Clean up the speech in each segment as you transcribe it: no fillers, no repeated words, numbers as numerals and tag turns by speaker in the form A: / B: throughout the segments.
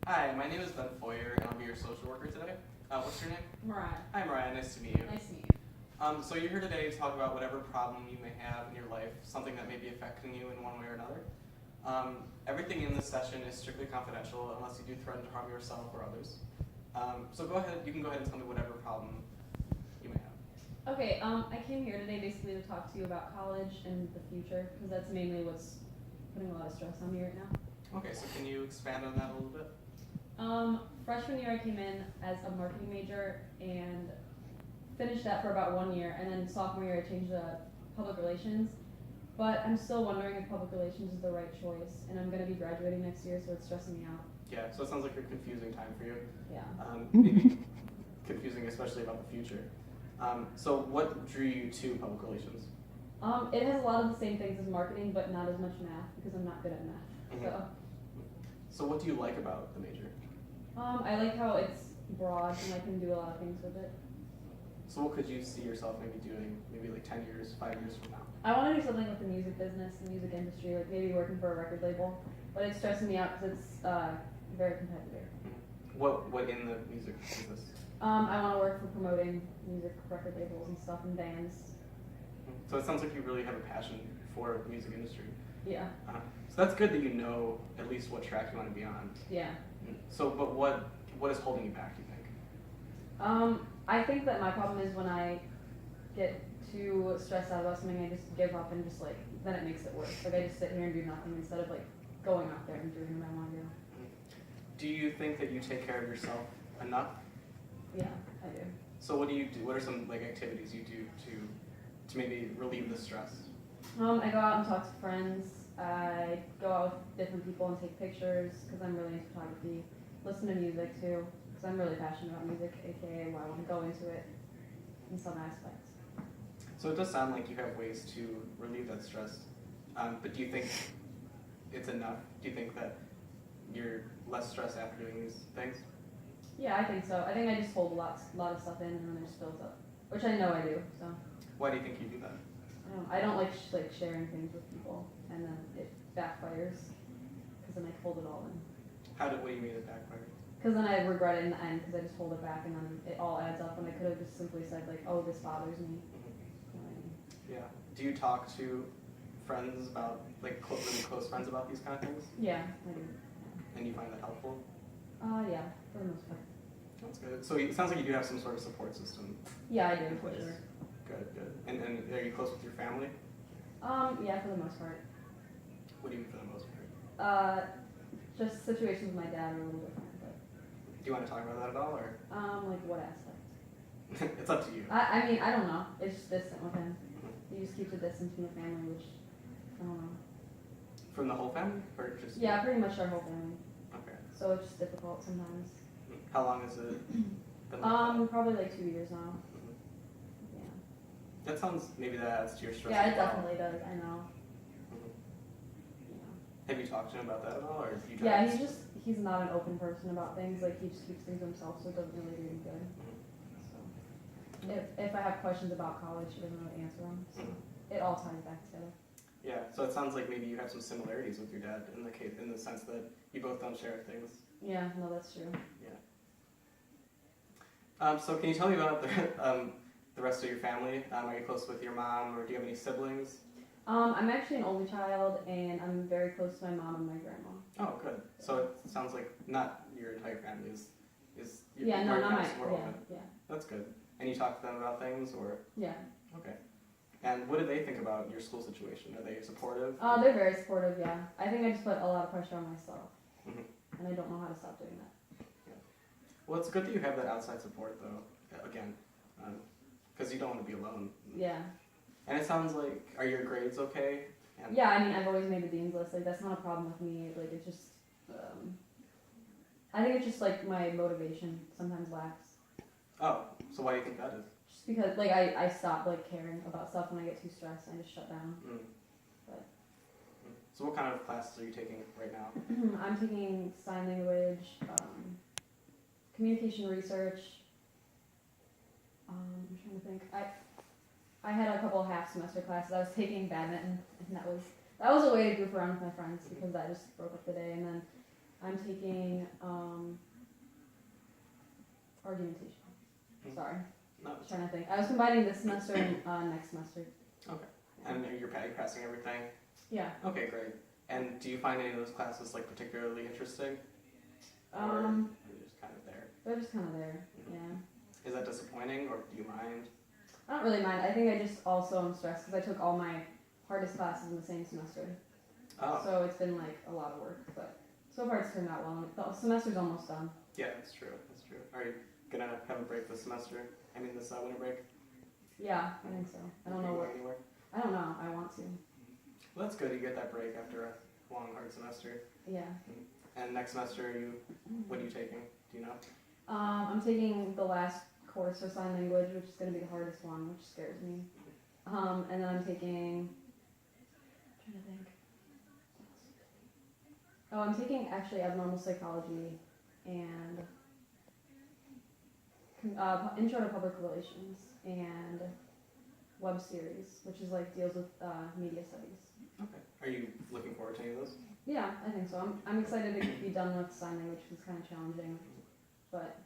A: Hi, my name is Ben Foyer, and I'll be your social worker today. What's your name?
B: Mariah.
A: Hi, Mariah. Nice to meet you.
B: Nice to meet you.
A: So you're here today to talk about whatever problem you may have in your life, something that may be affecting you in one way or another. Everything in this session is strictly confidential unless you do threaten to harm yourself or others. So go ahead. You can go ahead and tell me whatever problem you may have.
B: Okay, I came here today basically to talk to you about college and the future, because that's mainly what's putting a lot of stress on me right now.
A: Okay, so can you expand on that a little bit?
B: Freshman year I came in as a marketing major and finished that for about 1 year, and then sophomore year I changed to public relations. But I'm still wondering if public relations is the right choice, and I'm going to be graduating next year, so it's stressing me out.
A: Yeah, so it sounds like a confusing time for you.
B: Yeah.
A: Maybe confusing, especially about the future. So what drew you to public relations?
B: It has a lot of the same things as marketing, but not as much math, because I'm not good at math.
A: Mm-hmm. So what do you like about the major?
B: I like how it's broad and I can do a lot of things with it.
A: So what could you see yourself maybe doing, maybe like 10 years, 5 years from now?
B: I want to do something with the music business, the music industry, like maybe working for a record label. But it's stressing me out because it's very competitive.
A: Mm-hmm. What in the music business?
B: I want to work for promoting music record labels and stuff and bands.
A: So it sounds like you really have a passion for the music industry.
B: Yeah.
A: So that's good that you know at least what track you want to be on.
B: Yeah.
A: So, but what is holding you back, do you think?
B: I think that my problem is when I get too stressed out about something, I just give up and just then it makes it worse. Like I just sit here and do nothing instead of going out there and doing what I want to do.
A: Do you think that you take care of yourself enough?
B: Yeah, I do.
A: So what do you do? What are some activities you do to maybe relieve the stress?
B: I go out and talk to friends. I go out with different people and take pictures because I'm really into photography. Listen to music too because I'm really passionate about music, aka why I want to go into it in some aspects.
A: So it does sound like you have ways to relieve that stress, but do you think it's enough? Do you think that you're less stressed after doing these things?
B: Yeah, I think so. I think I just hold a lot of stuff in and then it just builds up, which I know I do. So.
A: Why do you think you do that?
B: I don't like sharing things with people, and then it backfires because then I hold it all in.
A: What do you mean it backfires?
B: Because then I regret it in the end because I just hold it back and then it all adds up when I could have just simply said oh, this bothers me.
A: Mm-hmm. Yeah. Do you talk to friends about really close friends about these kind of things?
B: Yeah, I do.
A: And you find that helpful?
B: Yeah, for the most part.
A: That's good. So it sounds like you do have some sort of support system.
B: Yeah, I do for sure.
A: Good. And are you close with your family?
B: Yeah, for the most part.
A: What do you mean for the most part?
B: Just situations with my dad are a little different, but.
A: Do you want to talk about that at all, or?
B: What aspect?
A: It's up to you.
B: I mean, I don't know. It's just distant with him.
A: Mm-hmm.
B: He just keeps a distance from the family, which, I don't know.
A: From the whole family, or just?
B: Yeah, pretty much our whole family.
A: Okay.
B: So it's just difficult sometimes.
A: How long has it been like that?
B: Probably 2 years now.
A: Mm-hmm.
B: Yeah.
A: That sounds, maybe that adds to your stress.
B: Yeah, it definitely does. I know.
A: Mm-hmm.
B: Yeah.
A: Have you talked to him about that at all, or do you?
B: Yeah, he's not an open person about things. He just keeps things to himself, so it doesn't really do any good.
A: Mm-hmm.
B: So, if I have questions about college, he doesn't really answer them. So it all ties back together.
A: Yeah, so it sounds like maybe you have some similarities with your dad in the sense that you both don't share things.
B: Yeah, no, that's true.
A: Yeah. So can you tell me about the rest of your family? Are you close with your mom, or do you have any siblings?
B: I'm actually an only child, and I'm very close to my mom and my grandma.
A: Oh, good. So it sounds like not your entire family is your
B: Yeah, no, not my.
A: more open.
B: Yeah.
A: That's good. And you talk to them about things, or?
B: Yeah.
A: Okay. And what do they think about your school situation? Are they supportive?
B: They're very supportive. Yeah. I think I just put a lot of pressure on myself,
A: Mm-hmm.
B: and I don't know how to stop doing that.
A: Yeah. Well, it's good that you have that outside support, though. Again, because you don't want to be alone.
B: Yeah.
A: And it sounds like, are your grades okay? And
B: Yeah, I mean, I've always made the dean's list. That's not a problem with me. It's just, I think it's just my motivation sometimes lacks.
A: Oh, so why do you think that is?
B: Just because I stop caring about stuff when I get too stressed. I just shut down.
A: Mm.
B: But.
A: So what kind of classes are you taking right now?
B: I'm taking sign language, communication research. I'm trying to think. I had a couple half semester classes. I was taking badminton, and that was a way to goof around with my friends because that just broke up the day. And then I'm taking argumentation. Sorry,
A: No.
B: trying to think. I was combining this semester and next semester.
A: Okay. And you're passing everything?
B: Yeah.
A: Okay, great. And do you find any of those classes like particularly interesting? Or you're just kind of there?
B: They're just kind of there.
A: Mhm.
B: Yeah.
A: Is that disappointing, or do you mind?
B: I don't really mind. I think I just also am stressed because I took all my hardest classes in the same semester.
A: Oh,
B: So it's been like a lot of work, but so far it's turned out well. The semester's almost done.
A: yeah, that's true. That's true. Are you gonna have a break this semester? I mean, this winter break?
B: Yeah, I think so. I don't know
A: Going
B: what.
A: anywhere?
B: I don't know. I want to.
A: Well, that's good. You get that break after a long, hard semester.
B: Yeah.
A: And next semester, what are you taking? Do you know?
B: I'm taking the last course for sign language, which is going to be the hardest one, which scares me. And then I'm taking. I'm trying to think. Oh, I'm taking actually abnormal psychology and intro to public relations and web series, which is like deals with media studies.
A: Okay. Are you looking forward to any of those?
B: Yeah, I think so. I'm excited to be done with sign language because it's kind of challenging, but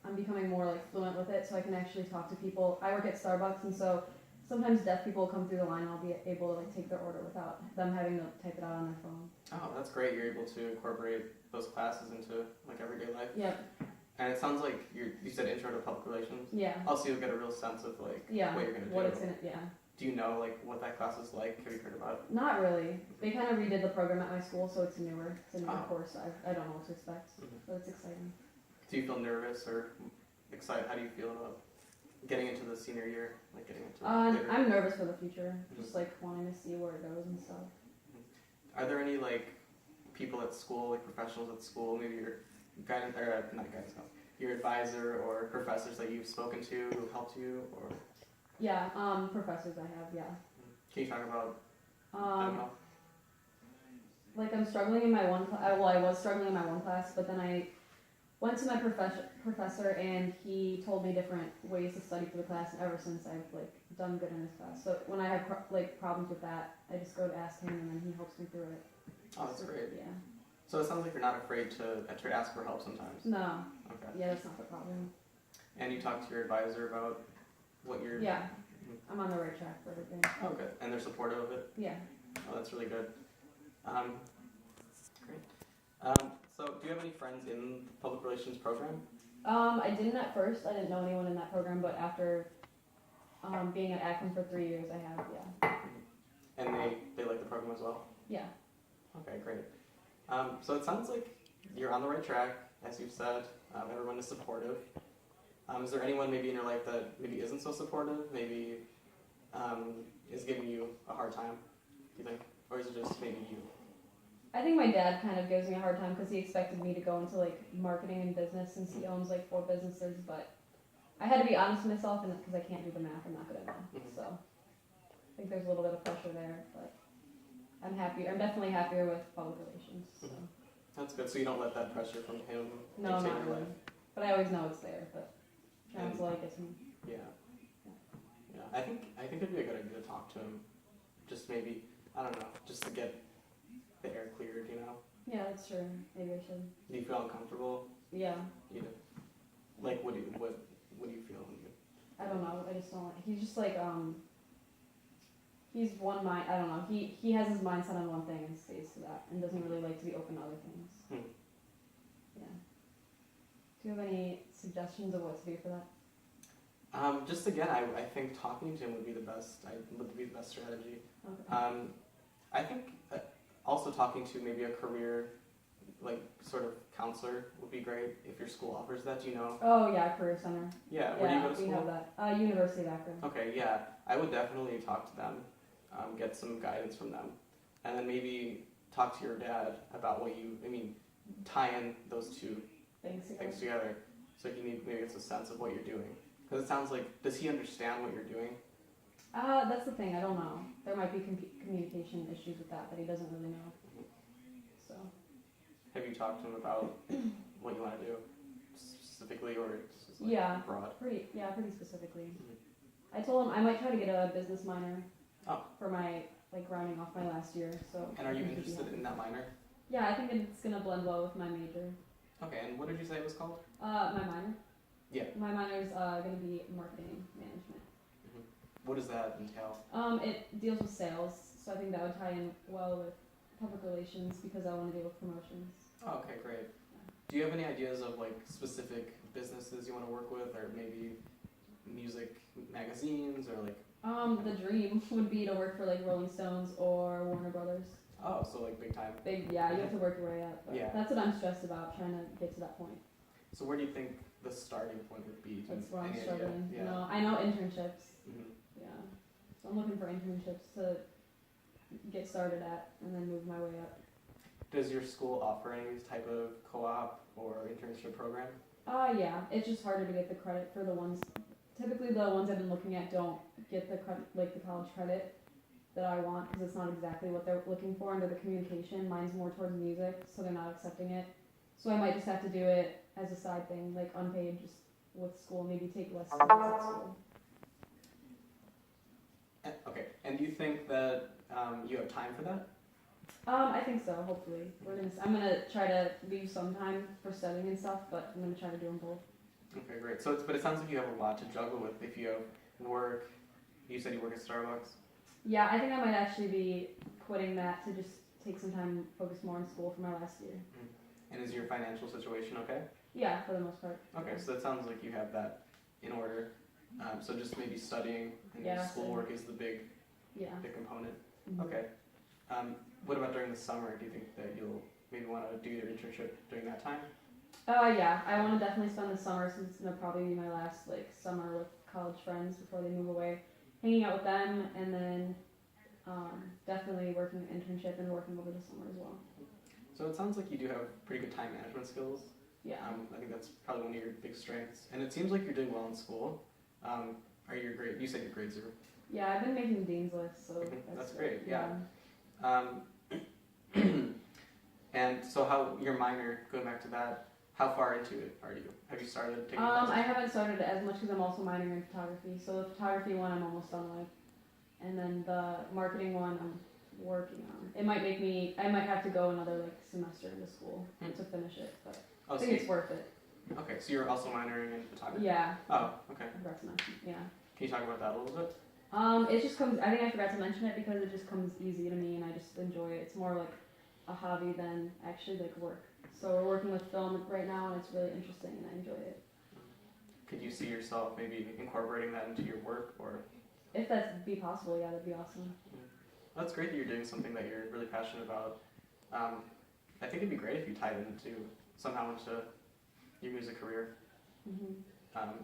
B: I'm becoming more like fluent with it, so I can actually talk to people. I work at Starbucks, and so sometimes deaf people come through the line, and I'll be able to like take their order without them having to type it out on their phone.
A: Oh, that's great. You're able to incorporate those classes into like everyday life.
B: Yep.
A: And it sounds like you said intro to public relations.
B: Yeah.
A: Also, you'll get a real sense of like
B: Yeah.
A: what you're gonna
B: What
A: do.
B: it's gonna. Yeah.
A: Do you know like what that class is like? Have you heard about it?
B: Not really. They kind of redid the program at my school, so it's newer. It's a newer
A: Oh.
B: course. So I don't know what to expect,
A: Mhm.
B: but it's exciting.
A: Do you feel nervous or excited? How do you feel about getting into the senior year? Like getting into later?
B: I'm nervous for the future, just like wanting to see where it goes and stuff.
A: Are there any like people at school, like professionals at school, maybe your guidance or not guidance, no, your advisor or professors that you've spoken to who helped you, or
B: Yeah. Professors I have. Yeah.
A: can you talk about? I don't know.
B: Like I'm struggling in my one class. Well, I was struggling in my one class, but then I went to my professor and he told me different ways to study for the class. And ever since I've like done good in his class. So when I have problems with that, I just go to ask him and then he helps me through it.
A: Oh, that's great.
B: Yeah.
A: So it sounds like you're not afraid to ask for help sometimes.
B: No.
A: Okay.
B: Yeah, that's not the problem.
A: And you talk to your advisor about what you're.
B: Yeah. I'm on the right track for everything.
A: Oh, good. And they're supportive of it.
B: Yeah.
A: Oh, that's really good. Great. So, do you have any friends in the public relations program?
B: I didn't at first. I didn't know anyone in that program, but after being at Akron for 3 years, I have. Yeah.
A: And they like the program as well?
B: Yeah.
A: Okay, great. So it sounds like you're on the right track, as you've said. Everyone is supportive. Is there anyone maybe in your life that maybe isn't so supportive? Maybe is giving you a hard time, do you think? Or is it just maybe you?
B: I think my dad kind of gives me a hard time because he expected me to go into like marketing and business since he owns like 4 businesses, but I had to be honest with myself, and because I can't do the math, I'm not good at math.
A: Mhm.
B: So I think there's a little bit of pressure there, but I'm happy. I'm definitely happier with public relations. So.
A: That's good. So you don't let that pressure from him
B: No,
A: dictate
B: not
A: your
B: really.
A: life.
B: But I always know it's there. But trying
A: And-
B: to like it.
A: Yeah. Yeah. I think it'd be a good idea to talk to him. Just maybe, I don't know, just to get the air cleared, you know?
B: Yeah, that's true. Maybe I should.
A: Do you feel uncomfortable?
B: Yeah.
A: You know? Like what do you feel when you
B: I don't know. I just don't like. He's just like he's one mind. I don't know. He has his mindset on one thing and stays to that, and doesn't really like to be open to other things.
A: Hmm.
B: Yeah. Do you have any suggestions of what to do for that?
A: just again, I think talking to him would be the best. Would be the best strategy.
B: Okay.
A: I think also talking to maybe a career, like sort of counselor would be great if your school offers that. Do you know?
B: Oh yeah, career center.
A: Yeah. Where do you go to
B: we
A: school?
B: have that. University of Akron.
A: Okay. Yeah. I would definitely talk to them, get some guidance from them, and then maybe talk to your dad about what you. I mean, tie in those two
B: Thanks.
A: things together, so he maybe gets a sense of what you're doing. Because it sounds like, does he understand what you're doing?
B: That's the thing. I don't know. There might be communication issues with that he doesn't really know. So.
A: Have you talked to him about what you want to do specifically, or just like
B: Yeah.
A: broad?
B: Pretty specifically.
A: Mhm.
B: I told him I might try to get a business minor
A: Oh.
B: for my like rounding off my last year. So.
A: And are you
B: I think he'd be
A: interested
B: happy.
A: in that minor?
B: Yeah, I think it's gonna blend well with my major.
A: Okay, and what did you say it was called?
B: My minor.
A: Yeah.
B: My minor's gonna be marketing management.
A: What does that entail?
B: It deals with sales, so I think that would tie in well with public relations because I want to deal with promotions.
A: Oh, okay, great. Do you have any ideas of like specific businesses you want to work with, or maybe music magazines, or like?
B: The dream would be to work for like Rolling Stones or Warner Brothers.
A: Oh, so like big time.
B: Big, yeah, you have to work your way up. But
A: Yeah.
B: That's what I'm stressed about, trying to get to that point.
A: So where do you think the starting point would be?
B: That's where I'm
A: Any idea?
B: struggling.
A: Yeah.
B: You know, I know internships.
A: Mhm.
B: Yeah. So I'm looking for internships to get started at and then move my way up.
A: Does your school offer any type of co-op or internship program?
B: Yeah. It's just harder to get the credit for the ones. Typically, the ones I've been looking at don't get the credit, like the college credit that I want, because it's not exactly what they're looking for under the communication. Mine's more towards music, so they're not accepting it. So I might just have to do it as a side thing, like unpaid, just with school. Maybe take less subjects at school.
A: Okay, and do you think that you have time for that?
B: I think so. Hopefully, I'm gonna try to leave some time for studying and stuff, but I'm gonna try to do them both.
A: Okay, great. So, but it sounds like you have a lot to juggle with. If you have work, you said you work at Starbucks.
B: Yeah, I think I might actually be quitting that to just take some time and focus more on school for my last year.
A: And is your financial situation okay?
B: Yeah, for the most part.
A: Okay, so it sounds like you have that in order. So just maybe studying and
B: Yeah,
A: schoolwork is the big
B: Yeah.
A: component.
B: Mhm.
A: Okay. What about during the summer? Do you think that you'll maybe want to do your internship during that time?
B: Yeah, I want to definitely spend the summer since it's gonna probably be my last like summer with college friends before they move away, hanging out with them, and then definitely working an internship and working over the summer as well.
A: So it sounds like you do have pretty good time management skills.
B: Yeah.
A: I think that's probably one of your big strengths. And it seems like you're doing well in school. Are your grade? You said your grades are.
B: Yeah, I've been making dean's lists, so
A: That's great. Yeah. And so how your minor, going back to that, how far into it are you? Have you started taking classes?
B: I haven't started it as much because I'm also minoring in photography. So the photography one I'm almost done with, and then the marketing one I'm working on. I might have to go another like semester into school to finish it, but I think it's worth it.
A: Okay, so you're also minoring in photography?
B: Yeah.
A: Oh, okay.
B: I forgot to mention. Yeah.
A: Can you talk about that a little bit?
B: It just comes. I think I forgot to mention it because it just comes easy to me, and I just enjoy it. It's more like a hobby than actually like work. So we're working with film right now, and it's really interesting, and I enjoy it.
A: Could you see yourself maybe incorporating that into your work, or?
B: If that'd be possible, yeah, that'd be awesome.
A: That's great that you're doing something that you're really passionate about. I think it'd be great if you tied into somehow into your music career,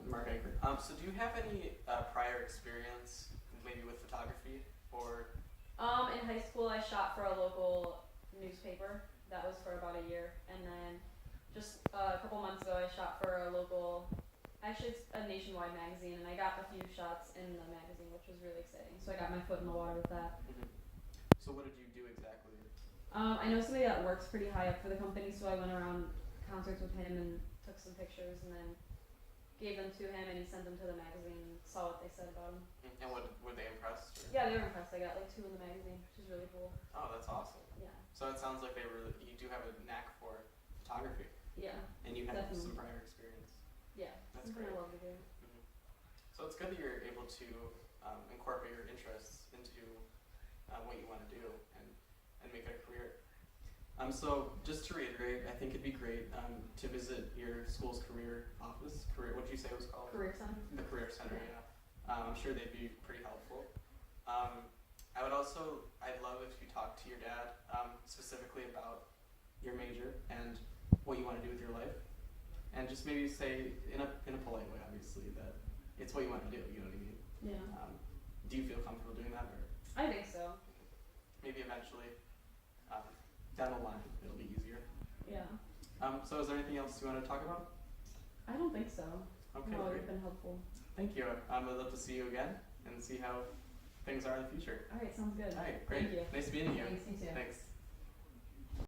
A: marketing career. So do you have any prior experience maybe with photography or?
B: In high school, I shot for a local newspaper. That was for about a year, and then just a couple months ago, I shot for a local. Actually, it's a nationwide magazine, and I got a few shots in the magazine, which was really exciting. So I got my foot in the water with that.
A: So what did you do exactly?
B: I know somebody that works pretty high up for the company, so I went around concerts with him and took some pictures, and then gave them to him, and he sent them to the magazine and saw what they said about him.
A: And what were they impressed? Or?
B: Yeah, they were impressed. I got like 2 in the magazine, which is really cool.
A: Oh, that's awesome.
B: Yeah.
A: So it sounds like you do have a knack for photography.
B: Yeah.
A: And you have
B: Definitely.
A: some prior experience.
B: Yeah.
A: That's
B: something
A: great.
B: I love to do.
A: So it's good that you're able to incorporate your interests into what you want to do and make it a career. So just to reiterate, I think it'd be great to visit your school's career office. What did you say it was called?
B: Career Center.
A: The Career Center, yeah. I'm sure they'd be pretty helpful. I'd love if you talk to your dad specifically about your major and what you want to do with your life, and just maybe say in a polite way, obviously, that it's what you want to do. You know what I mean?
B: Yeah.
A: Do you feel comfortable doing that, or
B: I think so.
A: maybe eventually down the line it'll be easier?
B: Yeah.
A: So is there anything else you want to talk about?
B: I don't think so.
A: Okay,
B: No,
A: great.
B: it's been helpful.
A: Thank you. I'd love to see you again and see how things are in the future.
B: All right, sounds good.
A: All right, great.
B: Thank you.
A: Nice meeting you.
B: Thanks, you too.
A: Thanks.